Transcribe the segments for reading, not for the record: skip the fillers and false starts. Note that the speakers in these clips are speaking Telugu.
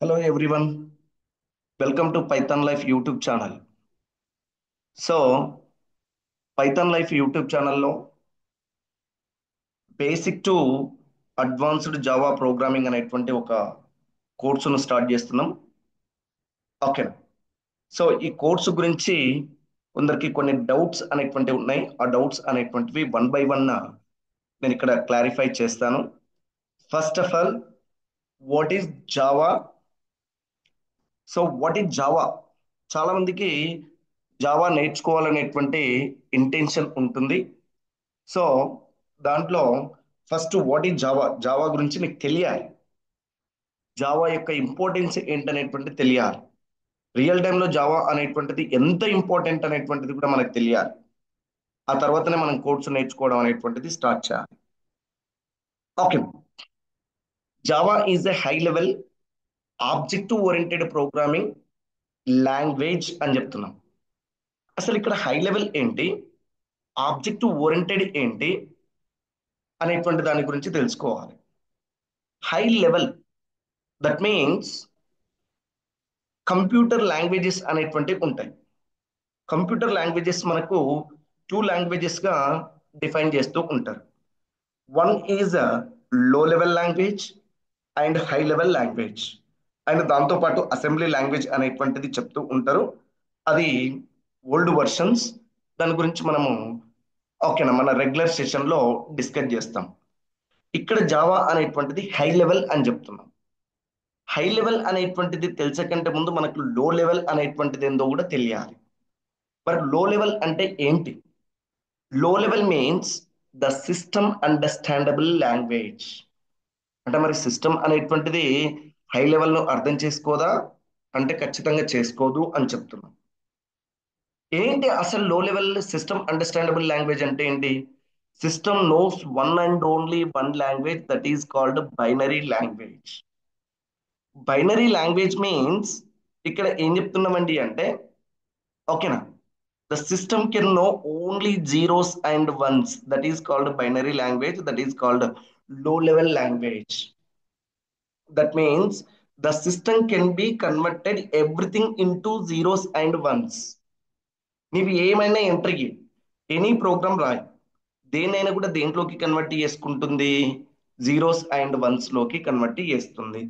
Hello everyone, welcome to Python Life YouTube channel. So, Python Life YouTube ఛానల్లో basic to advanced Java programming అనేటువంటి ఒక కోర్సును స్టార్ట్ చేస్తున్నాం. ఓకే, సో ఈ కోర్సు గురించి కొందరికి కొన్ని డౌట్స్ అనేటువంటివి ఉన్నాయి. ఆ డౌట్స్ అనేటువంటివి వన్ బై వన్ నేను ఇక్కడ క్లారిఫై చేస్తాను. First of all, what is Java? So what is Java? చాలా మందికి జావా నేర్చుకోవాలనేటువంటి ఇంటెన్షన్ ఉంటుంది. సో దాంట్లో first what is Java, Java గురించి మీకు తెలియాలి. జావా యొక్క ఇంపార్టెన్స్ ఏంటనేటువంటిది తెలియాలి. రియల్ టైంలో జావా అనేటువంటిది ఎంత ఇంపార్టెంట్ అనేటువంటిది కూడా మనకు తెలియాలి. ఆ తర్వాతనే మనం కోర్సు నేర్చుకోవడం అనేటువంటిది స్టార్ట్ చేయాలి. Okay, Java is a high level objective oriented programming language అని చెప్తున్నాం. అసలు ఇక్కడ హై లెవెల్ ఏంటి, ఆబ్జెక్టివ్ ఓరియంటెడ్ ఏంటి అనేటువంటి దాని గురించి తెలుసుకోవాలి. High level, that means computer languages అనేటువంటివి ఉంటాయి. కంప్యూటర్ లాంగ్వేజెస్ మనకు టూ లాంగ్వేజెస్ గా డిఫైన్ చేస్తూ ఉంటారు. One is low level language and high level language. And దాంతోపాటు అసెంబ్లీ లాంగ్వేజ్ అనేటువంటిది చెప్తూ ఉంటారు. అది ఓల్డ్ వర్షన్స్. దాని గురించి మనము ఓకేనా మన రెగ్యులర్ సెషన్లో డిస్కస్ చేస్తాం. ఇక్కడ జావా అనేటువంటిది హై లెవెల్ అని చెప్తున్నాం. హై లెవెల్ అనేటువంటిది తెలిసే కంటే ముందు మనకు లో లెవెల్ అనేటువంటిది ఏందో కూడా తెలియాలి. మరి లో లెవెల్ అంటే ఏంటి? లో level means the system understandable language. అంటే మరి సిస్టమ్ అనేటువంటిది హై లెవెల్ను అర్థం చేసుకోదా అంటే ఖచ్చితంగా చేసుకోదు అని చెప్తున్నాం. ఏంటి అసలు లో లెవెల్ సిస్టమ్ అండర్స్టాండబుల్ లాంగ్వేజ్ అంటే ఏంటి? System nose one and only one language, that is called binary language. Binary language means ఇక్కడ ఏం చెప్తున్నామండి అంటే ఓకేనా, the system can know only zeros and ones, that is called binary language, that is called low level language. That means the system can be converted everything into zeros and ones. నీవు ఏమైనా ఎంట్రీకి ఎనీ ప్రోగ్రామ్ రాయి, దేనైనా కూడా దేంట్లోకి కన్వర్ట్ చేసుకుంటుంది, జీరోస్ అండ్ వన్స్ లోకి కన్వర్ట్ చేస్తుంది.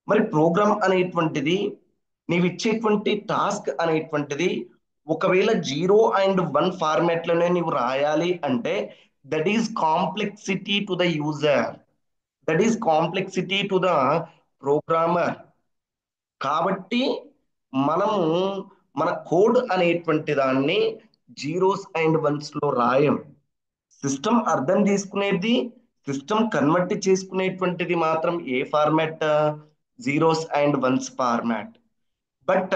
మరి ప్రోగ్రామ్ అనేటువంటిది నీవు ఇచ్చేటువంటి టాస్క్ అనేటువంటిది ఒకవేళ జీరో అండ్ వన్ ఫార్మాట్లోనే నీవు రాయాలి అంటే that is complexity to the user, that is complexity to the programmer. కాబట్టి మనము మన కోడ్ అనేటువంటి దాన్ని జీరోస్ అండ్ వన్స్ లో రాయం. సిస్టమ్ అర్థం చేసుకునేది, సిస్టమ్ కన్వర్ట్ చేసుకునేటువంటిది మాత్రం ఏ format, zeros and once format. But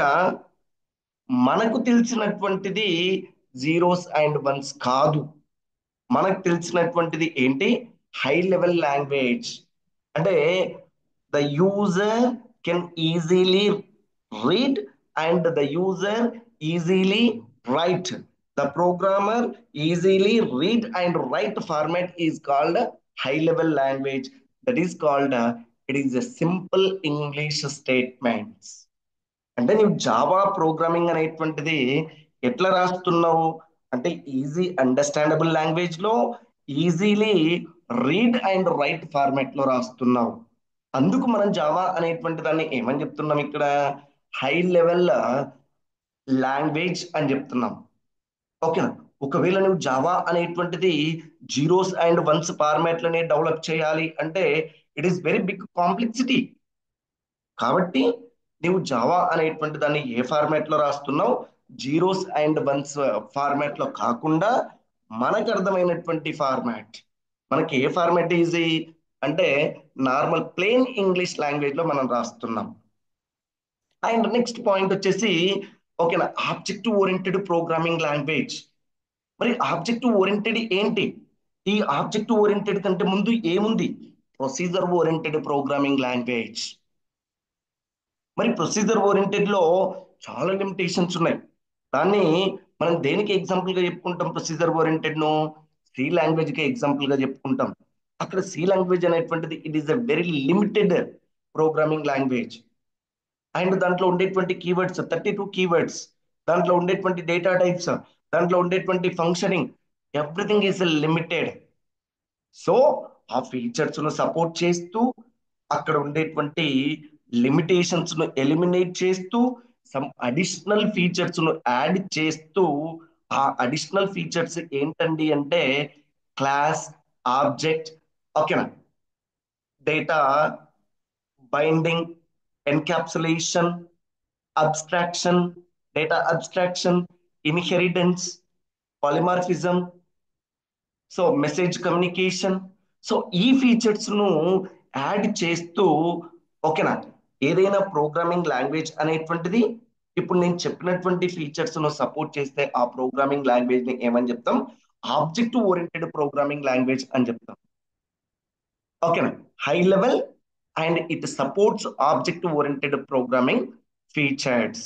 మనకు తెలిసినటువంటిది జీరోస్ అండ్ వన్స్ కాదు. మనకు తెలిసినటువంటిది ఏంటి? High level language. అంటే the user can easily read and the user easily write. The programmer easily read and write format is called high level language. That is called it is a simple English statements. అంటే నువ్వు జావా ప్రోగ్రామింగ్ అనేటువంటిది ఎట్లా రాస్తున్నావు అంటే ఈజీ అండర్స్టాండబుల్ లాంగ్వేజ్ లో easily read and right format లో రాస్తున్నావు. అందుకు మనం జావా అనేటువంటి దాన్ని ఏమని చెప్తున్నాం ఇక్కడ? హై లెవెల్ లాంగ్వేజ్ అని చెప్తున్నాం. ఓకేనా? ఒకవేళ నువ్వు జావా అనేటువంటిది జీరోస్ అండ్ వన్స్ ఫార్మాట్లనే డెవలప్ చేయాలి అంటే it is very big complexity. కాబట్టి నువ్వు జావా అనేటువంటి దాన్ని ఏ ఫార్మాట్ లో రాస్తున్నావు? జీరోస్ అండ్ వన్స్ ఫార్మాట్ లో కాకుండా మనకు అర్థమైనటువంటి ఫార్మాట్. మనకి ఏ ఫార్మాట్ ఈజీ అంటే నార్మల్ ప్లెయిన్ ఇంగ్లీష్ లాంగ్వేజ్ లో మనం రాస్తున్నాం. అండ్ నెక్స్ట్ పాయింట్ వచ్చేసి ఓకేనా, ఆబ్జెక్టివ్ ఓరియంటెడ్ ప్రోగ్రామింగ్ లాంగ్వేజ్. మరి ఆబ్జెక్టివ్ ఓరియంటెడ్ ఏంటి? ఈ ఆబ్జెక్టివ్ ఓరియంటెడ్ కంటే ముందు ఏముంది? Procedure oriented programming language. మరి ప్రొసీజర్ ఓరియంటెడ్ లో చాలా లిమిటేషన్స్ ఉన్నాయి. దాన్ని మనం దేనికి ఎగ్జాంపుల్ గా చెప్పుకుంటాం? ప్రొసీజర్ ఓరియంటెడ్ ను సి లాంగ్వేజ్ కి ఎగ్జాంపుల్ గా చెప్పుకుంటాం. అక్కడ సి లాంగ్వేజ్ అనేటువంటిది it is a very limited programming language. And దాంట్లో ఉండేటువంటి కీవర్డ్స్ 32 కీవర్డ్స్, దాంట్లో ఉండేటువంటి డేటా టైప్స్, దాంట్లో ఉండేటువంటి functioning, everything is limited. So ఆ ఫీచర్స్ ను సపోర్ట్ చేస్తూ అక్కడ ఉండేటువంటి లిమిటేషన్స్ ను ఎలిమినేట్ చేస్తూ సమ్ అడిషనల్ ఫీచర్స్ ను యాడ్ చేస్తూ, ఆ అడిషనల్ ఫీచర్స్ ఏంటండి అంటే క్లాస్, ఆబ్జెక్ట్, ఓకేనా, data binding, encapsulation, abstraction, data abstraction, inheritance, polymorphism, so message communication. So ఈ ఫీచర్స్ ను యాడ్ చేస్తూ, ఓకేనా, ఏదైనా ప్రోగ్రామింగ్ లాంగ్వేజ్ అనేటువంటిది ఇప్పుడు నేను చెప్పినటువంటి ఫీచర్స్ ను సపోర్ట్ చేస్తే ఆ ప్రోగ్రామింగ్ లాంగ్వేజ్ ని ఏమని చెప్తాం? ఆబ్జెక్ట్ ఓరియంటెడ్ ప్రోగ్రామింగ్ లాంగ్వేజ్ అని చెప్తాం. ఓకేనా, high level and it supports object oriented programming features.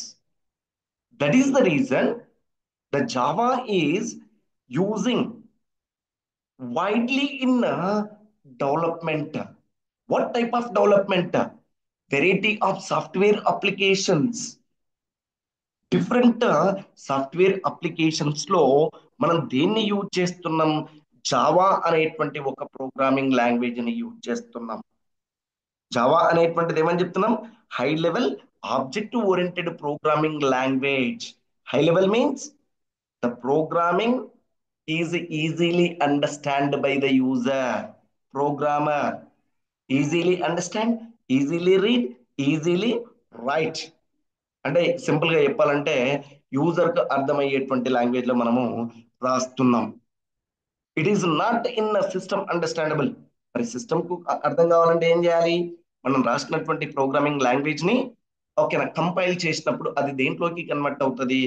That is the reason the Java is using widely in development. What type of development? Variety of software applications. Different software applications లో మనం దేన్ని యూజ్ చేస్తున్నాం? జావా అనేటువంటి ఒక ప్రోగ్రామింగ్ లాంగ్వేజ్ ని యూజ్ చేస్తున్నాం. జావా అనేటువంటిది ఏమని చెప్తున్నాం? High level object oriented programming language. High level means the programming is easily understand by the user, programmer. Easily understand, easily read, easily write. అంటే సింపుల్ గా చెప్పాలంటే యూజర్ కు అర్థమయ్యేటువంటి లాంగ్వేజ్ లో మనము రాస్తున్నాం. It is not in system understandable. మరి సిస్టమ్ కు అర్థం కావాలంటే ఏం చేయాలి? మనం రాసినటువంటి ప్రోగ్రామింగ్ లాంగ్వేజ్ ని ఓకేనా కంపైల్ చేసినప్పుడు అది దేంట్లోకి కన్వర్ట్ అవుతుంది?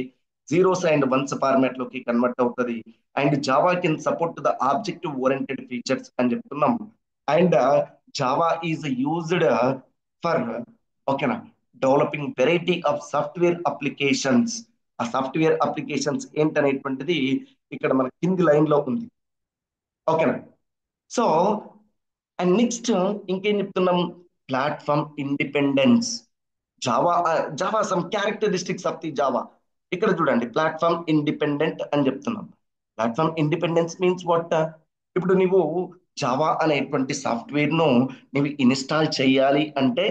జీరోస్ అండ్ వన్స్ ఫార్మాట్ లోకి కన్వర్ట్ అవుతుంది. And Java can support the objective oriented features అని చెప్తున్నాం. And Java is used for ఓకేనా developing variety of software applications. ఆ సాఫ్ట్వేర్ అప్లికేషన్స్ ఏంటనేటువంటిది ఇక్కడ మన కింది లైన్ లో ఉంది. ఓకేనా, సో అండ్ నెక్స్ట్ ఇంకేం చెప్తున్నాం? Platform independence. Java Java some characteristics of the Java. ఇక్కడ చూడండి, ప్లాట్ఫామ్ ఇండిపెండెంట్ అని చెప్తున్నాం. Platform independence means what? ఇప్పుడు నువ్వు జావా అనేటువంటి సాఫ్ట్వేర్ ను నువ్వు ఇన్స్టాల్ చేయాలి అంటే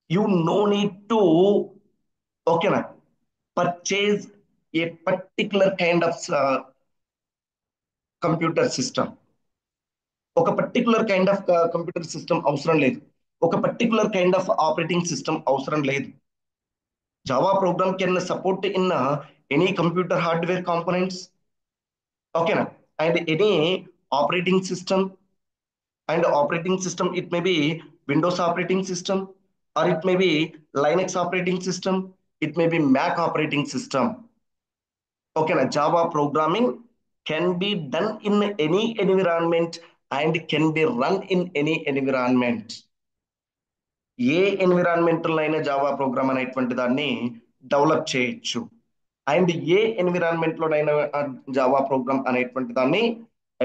యు నో నీడ్ టు ఓకేనా purchase a particular kind of computer system. ఒక particular kind of computer system అవసరం లేదు. ఒక particular kind of operating system అవసరం లేదు. Java program can support in any computer hardware components, ఓకేనా, and any operating system. And operating system it may be Windows operating system, or it may be Linux operating system, it may be Mac operating system. Okay, na Java programming can be done in any environment and can be run in any environment. ఏ ఎన్విరాన్మెంట్ లో అయినా జావా ప్రోగ్రామ్ అనేటువంటి దాన్ని డెవలప్ చేయొచ్చు. అండ్ ఏ ఎన్విరాన్మెంట్ లోనైనా జావా ప్రోగ్రామ్ అనేటువంటి దాన్ని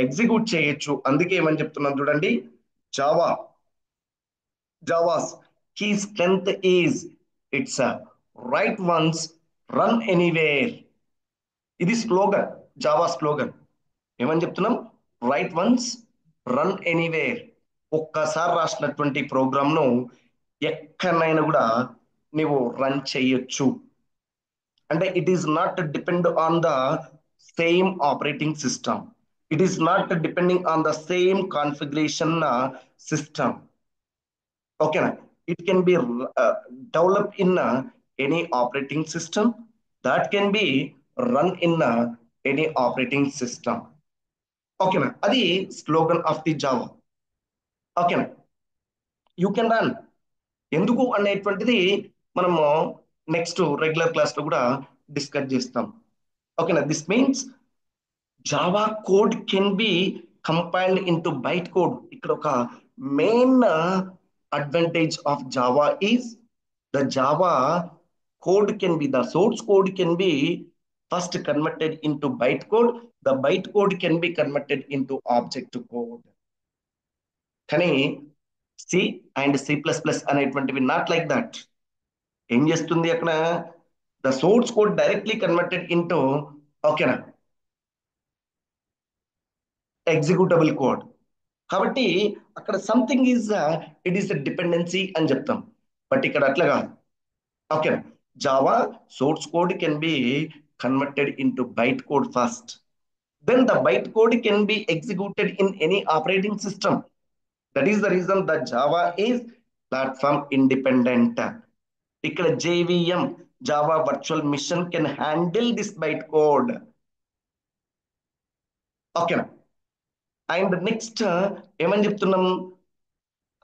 ఎగ్జిక్యూట్ చేయొచ్చు. అందుకే ఏమని చెప్తున్నాను చూడండి, Java Java's key strength is its write once, run anywhere. ఇది స్లోగన్, జావా స్లోగన్. ఏమని చెప్తున్నాం? Write once, run anywhere. ఒక్కసారి రాసినటువంటి ప్రోగ్రామ్ ను ఎక్కడైనా కూడా నువ్వు రన్ చేయొచ్చు. అంటే it is not depend on the same operating system, it is not depending on the same configuration system. ఓకేనా, it can be developed in any operating system, that can be run in any operating system. ఓకేనా, అది స్లోగన్ ఆఫ్ ది జావా. ఓకేనా, యూ కెన్ రన్. ఎందుకు అనేటువంటిది మనము నెక్స్ట్ రెగ్యులర్ క్లాస్ లో కూడా డిస్కస్ చేస్తాం. ఓకేనా, this means Java code can be compiled into byte code. ఇక్కడ ఒక main advantage of Java is the Java code can be, the source code can be first converted into bytecode, the bytecode can be converted into object code. కానీ C and C plus plus అనేటువంటివి నాట్ లైక్ దట్. ఏం చేస్తుంది అక్కడ, the source code directly converted into, ఓకేనా, ఎగ్జిక్యూటబుల్ కోడ్. కాబట్టి అక్కడ something is, it is the dependency అని చెప్తాం. బట్ ఇక్కడ అట్లా కాదు. ఓకేనా, Java source code can be converted into byte code first, then the bytecode can be executed in any operating system. That is the reason that Java is platform independent. ఇక్కడ JVM, Java Virtual Machine, can handle this bytecode. ఓకేనా. అండ్ నెక్స్ట్ ఏమని చెప్తున్నాం,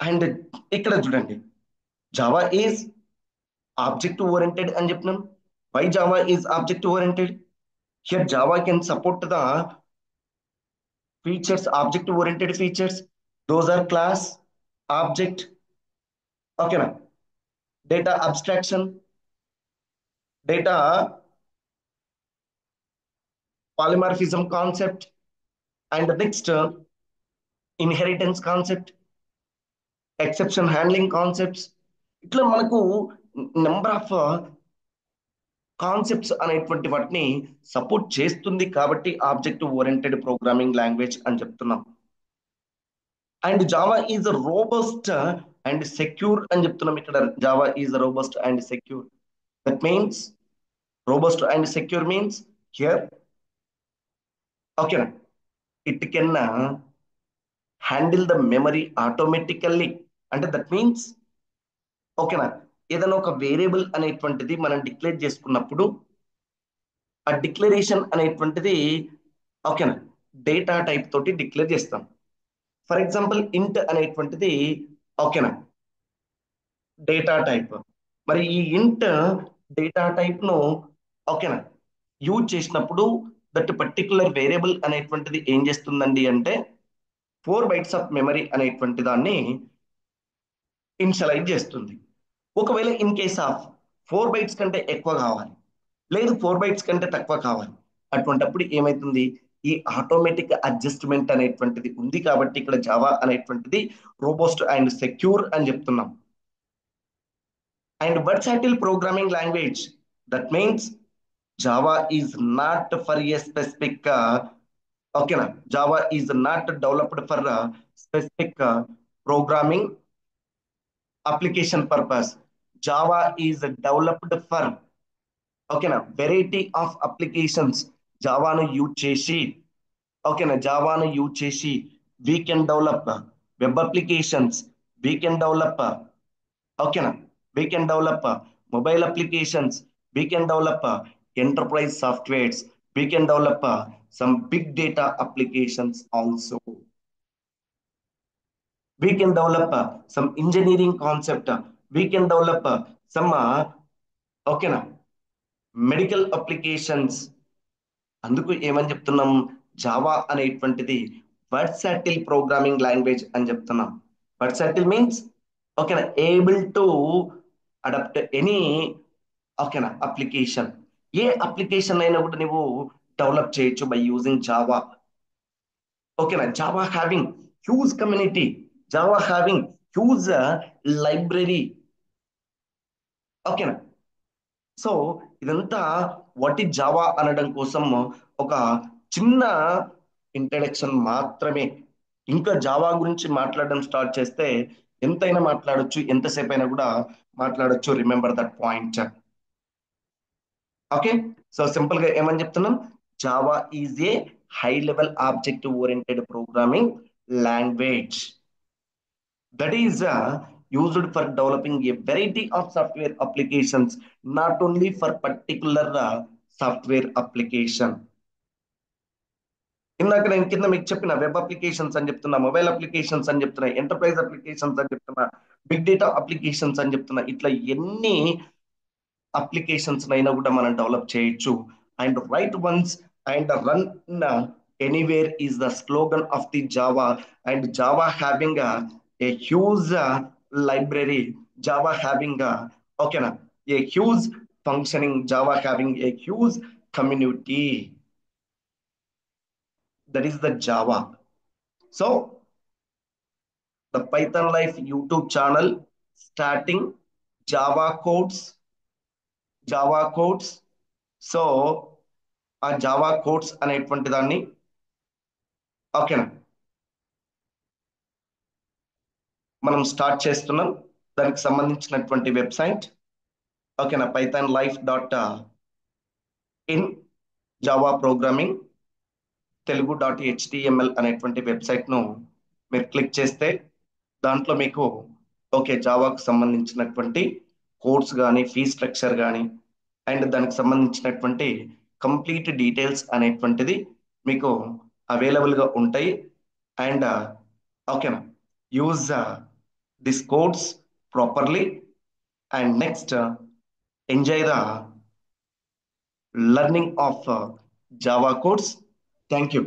అండ్ ఇక్కడ చూడండి, జావా ఈజ్ ఆబ్జెక్ట్ ఓరియంటెడ్ అని చెప్పినాం. Why Java is object oriented? Here Java can support the features, object oriented features. Those are class, object, okay na, data abstraction, data polymorphism concept, and the next inheritance concept, exception handling concepts. ఇట్లా మనకు నెంబర్ ఆఫ్ కాన్సెప్ట్స్ అనేటువంటి వాటిని సపోర్ట్ చేస్తుంది. కాబట్టి ఆబ్జెక్ట్ ఓరియంటెడ్ ప్రోగ్రామింగ్ లాంగ్వేజ్ అని చెప్తున్నాం. And Java is robust and secure అని చెప్తున్నాం. ఇక్కడ Java is robust and secure. That means robust and secure means here, ఓకేనా, it can handle the memory automatically. అంటే దట్ మీన్స్, ఓకేనా, ఏదైనా ఒక వేరియబుల్ అనేటువంటిది మనం డిక్లేర్ చేసుకున్నప్పుడు ఆ డిక్లరేషన్ అనేటువంటిది, ఓకేనా, డేటా టైప్ తోటి డిక్లేర్ చేస్తాం. ఫర్ ఎగ్జాంపుల్ ఇంట్ అనేటువంటిది, ఓకేనా, డేటా టైప్. మరి ఈ ఇంట్ డేటా టైప్ ను, ఓకేనా, యూజ్ చేసినప్పుడు దట్ పర్టికులర్ వేరియబుల్ అనేటువంటిది ఏం చేస్తుందండి అంటే 4 bytes ఆఫ్ మెమరీ అనేటువంటి దాన్ని ఇన్షియలైజ్ చేస్తుంది. ఒకవేళ ఇన్ కేస్ ఆఫ్ 4 bytes కంటే ఎక్కువ కావాలి, లేదు 4 bytes కంటే తక్కువ కావాలి, అటువంటిప్పుడు ఏమైతుంది, ఈ ఆటోమేటిక్ అడ్జస్ట్మెంట్ అనేటువంటిది ఉంది. కాబట్టి ఇక్కడ జావా అనేటువంటిది రోబోస్ట్ అండ్ సెక్యూర్ అని చెప్తున్నాం. And versatile programming language, that means Java is not for a specific, okay, Java is not developed for a specific programming application purpose. Java is developed for, ఓకేనా, వెరైటీ ఆఫ్ అప్లికేషన్స్. జావాను యూజ్ చేసి, ఓకేనా, జావాను యూజ్ చేసి we can develop web applications, we can develop, ఓకేనా, we can develop mobile applications, we can develop enterprise softwares, we can develop some big data applications also. We can develop some engineering concept. We can develop some, okay na, medical applications. అందుకు ఏమని చెప్తున్నాం, జావా అనేటువంటిది వర్సాటిల్ ప్రోగ్రామింగ్ లాంగ్వేజ్ అని చెప్తున్నాం. వర్సాటిల్ మీన్స్, ఓకేనా, ఏబుల్ టు అడాప్ట్ ఎనీ, ఓకేనా, అప్లికేషన్. ఏ అప్లికేషన్ అయినా కూడా నువ్వు డెవలప్ చేయొచ్చు బై యూజింగ్ జావా. ఓకేనా, Java having huge community, Java having huge library. ఓకేనా. సో ఇదంతా వాట్ ఈజ్ జావా అనడం కోసం ఒక చిన్న ఇంట్రడక్షన్ మాత్రమే. ఇంకా జావా గురించి మాట్లాడడం స్టార్ట్ చేస్తే ఎంతైనా మాట్లాడొచ్చు, ఎంతసేపు అయినా కూడా మాట్లాడొచ్చు. Remember that point. Okay. So simple గా ఏమని చెప్తున్నాం, Java is a high level object oriented programming language that is used for developing a variety of software applications, not only for particular software application. ఇందాక నేను కింద మీకు చెప్పిన వెబ్ అప్లికేషన్స్ అని చెప్తున్నా, మొబైల్ అప్లికేషన్స్ అని చెప్తున్నా, ఎంటర్ప్రైజ్ అప్లికేషన్స్ అని చెప్తున్నా, బిగ్ డేటా అప్లికేషన్స్ అని చెప్తున్నా, ఇట్లా ఎన్ని అప్లికేషన్స్ అయినా కూడా మనం డెవలప్ చేయొచ్చు. And right once and run anywhere is the slogan of the Java. And Java having a huge library, Java having okay na, a huge functioning, Java having a huge community. That is the Java. So the Python Life YouTube channel starting Java codes, Java codes. So ఆ జావా కోడ్స్ అనేటువంటి దాన్ని ఓకేనా మనం స్టార్ట్ చేస్తున్నాం. దానికి సంబంధించినటువంటి వెబ్సైట్ ఓకేనా Python life dot in Java programming తెలుగు.html అనేటువంటి వెబ్సైట్ను మీరు క్లిక్ చేస్తే దాంట్లో మీకు ఓకే జావాకు సంబంధించినటువంటి కోర్స్ కానీ ఫీ స్ట్రక్చర్ కానీ అండ్ దానికి సంబంధించినటువంటి కంప్లీట్ డీటెయిల్స్ అనేటువంటిది మీకు అవైలబుల్గా ఉంటాయి. అండ్ ఓకేనా use this codes properly and next enjoy the learning of Java codes. Thank you.